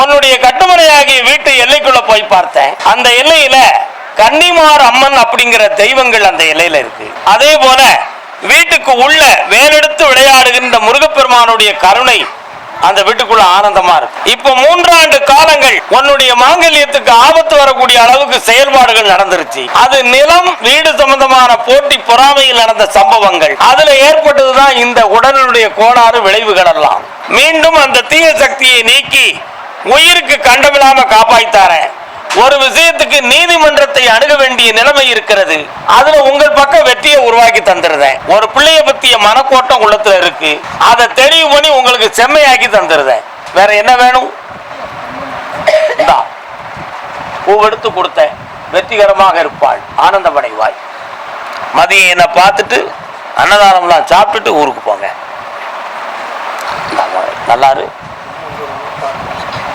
உன்னுடைய கட்டுமனையாகிய வீட்டு எல்லைக்குள்ள போய் பார்த்தேன். அந்த எல்லையில கன்னிமார் அம்மன் அப்படிங்கிற தெய்வங்கள் அந்த எல்லையில இருக்கு. அதே போல வீட்டுக்கு உள்ள வேலெடுத்து விளையாடுகின்ற முருகப்பெருமானுடைய கருணை அந்த வீட்டுக்குள்ள ஆனந்தமா இருக்கு. இப்ப 3 ஆண்டு காலங்கள் உன்னுடைய மாங்கல்யத்துக்கு ஆபத்து வரக்கூடிய அளவுக்கு செயல்பாடுகள் நடந்துருச்சு. அது நிலம் வீடு சம்பந்தமான போட்டி பொறாமையில் நடந்த சம்பவங்கள், அதுல ஏற்பட்டதுதான் இந்த உடலுடைய கோளாறு விளைவுகள் எல்லாம். மீண்டும் அந்த தீய சக்தியை நீக்கி உயிருக்கு கண்டமில்லாம காப்பாய்த்தாரேன். ஒரு விஷயத்துக்கு நீதிமன்றத்தை அணுக வேண்டிய நிலைமை இருக்கிறது. அதுல உங்கள் பக்கம் வெற்றியை உருவாக்கி தந்துருதேன். ஒரு பிள்ளைய பத்திய மனக்கோட்டம் உள்ளத்துல இருக்கு, அதை தெளிவு பண்ணி உங்களுக்கு செம்மையாக்கி தந்துருதேன். வேற என்ன வேணும்? பூவெடுத்து கொடுத்தேன். வெற்றிகரமாக இருப்பாள், ஆனந்தமடைவாய். மதியம் என்ன பார்த்துட்டு அன்னதானம்லாம் சாப்பிட்டுட்டு ஊருக்கு போங்க. நல்லாரு.